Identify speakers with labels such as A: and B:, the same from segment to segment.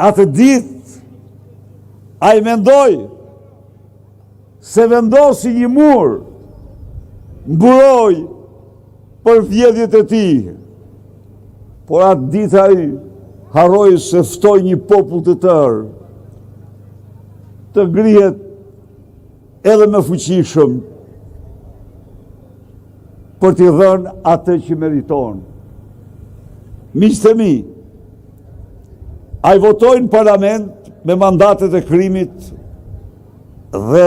A: atë ditë, a i mendoj se vendosi një mur, mburoj për vjedhjet e ti. Por atë ditë a i harroj se ftoj një popull të tërë, të ngrihet edhe më fuqishëm për t'i dhënë atë që meriton. Miqtë e mi, a i votojnë në parlament me mandatet e krimit dhe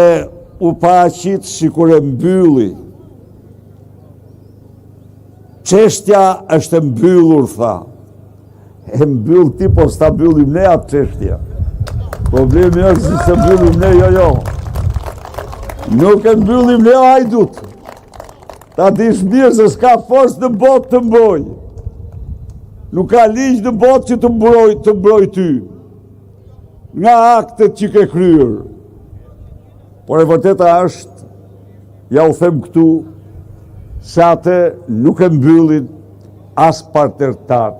A: u paraqit si kur e mbylli. Çështja është e mbyllur, tha. E mbyll ti, po s'ta mbyllim ne atë çështja. Problemi është si se mbyllim ne, jo. Nuk e mbyllim ne hajdut. Ta dish mirë se s'ka forcë në botë të mbroj. Nuk ka ligj në botë që të mbroj ty. Nga aktet që ke kryer. Por e vërteta është, ja u them këtu, se atë nuk e mbyllin as partnertar.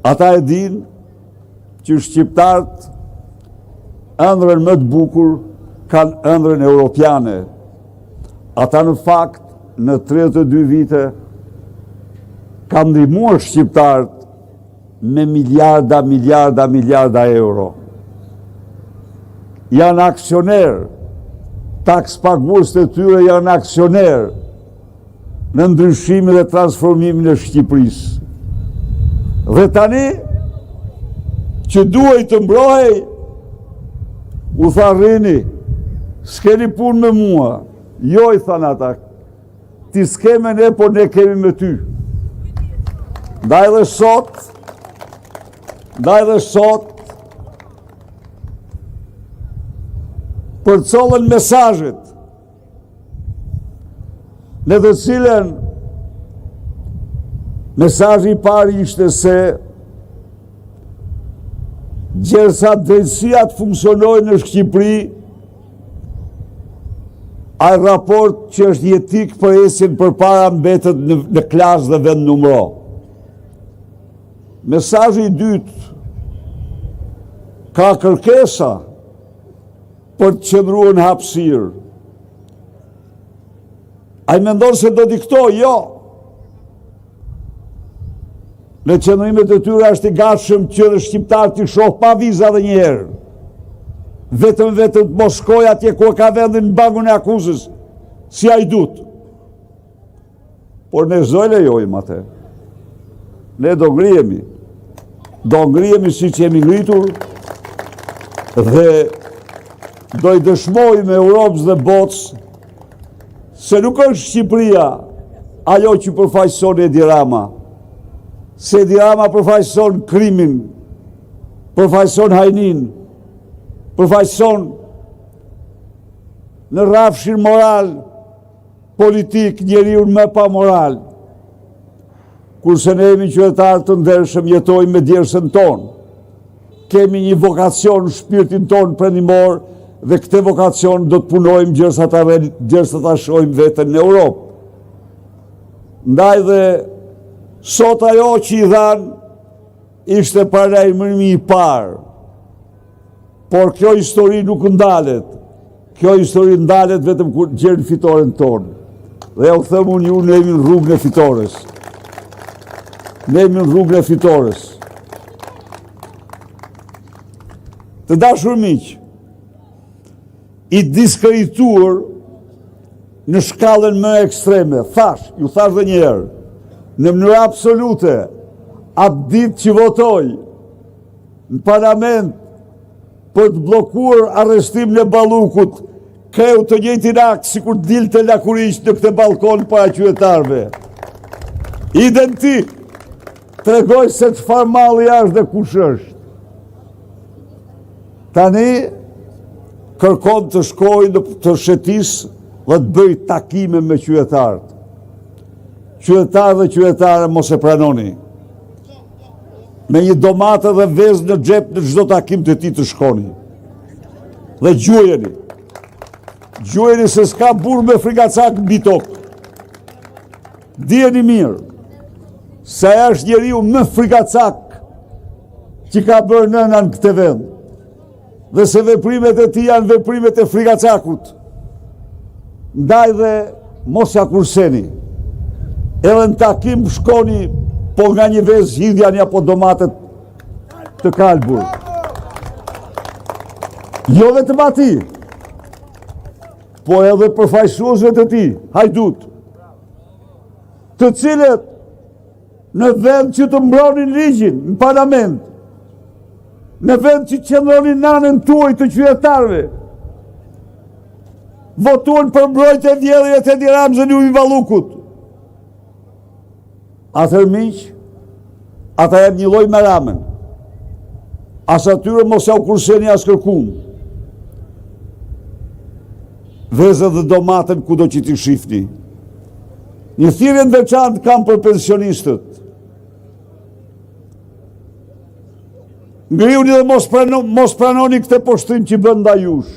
A: Ata e din që shqiptarët ëndrën më të bukur kanë ëndrën europiane. Ata në fakt në 32 vite kanë ndihmuar shqiptarët me miliarda euro. Janë aksioner, taks pagues të tyre janë aksioner në ndryshimin dhe transformimin e Shqipërisë. Dhe tani që duhej të mbrojej, u tha rrini, s'keni punë me mua. Jo, i thanë ata, ti s'keme ne, por ne kemi me ty. Ndaj dhe sot, përcollën mesazhet në të cilën mesazhi i parë ishte se gjersa drejtësia të funksionojë në Shqipëri, ai raport që është jetik për esjen përpara mbetet në klasë dhe vend numëro. Mesazhi i dytë ka kërkesa për të qëndruar në hapësirë. Ai mendon se do diktoj, jo. Në qëndrimet e tyre është i gatshëm që dhe shqiptarë t'i shoh pa viza dhe njëherë. Vetëm të mos shkojë atje ku ka vendin në bangun e akuzës, si hajdut. Por ne s'do lejojmë atë. Ne do ngrihemi. Do ngrihemi si që jemi ngritur dhe do i dëshmojmë Europës dhe botës se nuk është Shqipëria ajo që përfaqëson Edi Rama. Se Edi Rama përfaqëson krimin, përfaqëson hajnin, përfaqëson në rrafshin moral, politik, njeriun më pa moral. Kurse ne jemi qytetarë të ndershëm, jetojmë me djersën tonë. Kemi një vokacion në shpirtin tonë perëndimor dhe këtë vokacion do të punojmë gjërsa ta shohim veten në Europë. Ndaj dhe sot ajo që i dhanë ishte paralajmërimi i parë. Por kjo histori nuk ndalet. Kjo histori ndalet vetëm kur gjerën fitoren tonë. Dhe ja u them unë ju, ne jemi në rrugën e fitores. Ne jemi në rrugën e fitores. Të dashur miq, i diskredituar në shkallën më ekstreme, ju thash dhe njerë, në mënyrë absolute, atë ditë që votoj në parlament për të blokuar arrestimin e Ballukut, kreu të njëjtin akt si kur dilte lakurish në këtë balkon para qytetarëve. Identik, tregoj se çfarë malli është dhe kush është. Tani kërkon të shkojë të shetisë dhe të bëj takime me qytetarët. Qytetarë dhe qytetare mos e pranoni. Me një domate dhe vezë në xhep në çdo takim të tij të shkoni. Dhe gjuajeni. Gjuajeni se s'ka burr me frikacak mbi tokë. Dijeni mirë se është njeriu më frikacak që ka bërë nëna në këtë vend. Dhe se veprimet e tij janë veprimet e frikacakut. Ndaj dhe mos ja kurseni. Edhe në takim shkoni, po nga një vezë hidhja apo domatet të kalbur. Jo vetëm ati, po edhe përfaqësuesve të tij, hajdut, të cilët në vend që të mbronin ligjin në parlament, në vend që qëndronin nanën tuaj të qytetarëve, votuan për mbrojtje e vjedhjes të Edi Ramzën Ylli Vallukut. Atëherë miq, ata janë një lloj me Ramën. As atyre mos ja u kurseni as kërkum. Vezët dhe domatën kudo që t'i shifni. Një thirrje të veçantë kam për pensionistët. Ngriuni dhe mos pranoni këtë poshtim që bën ndaj jush.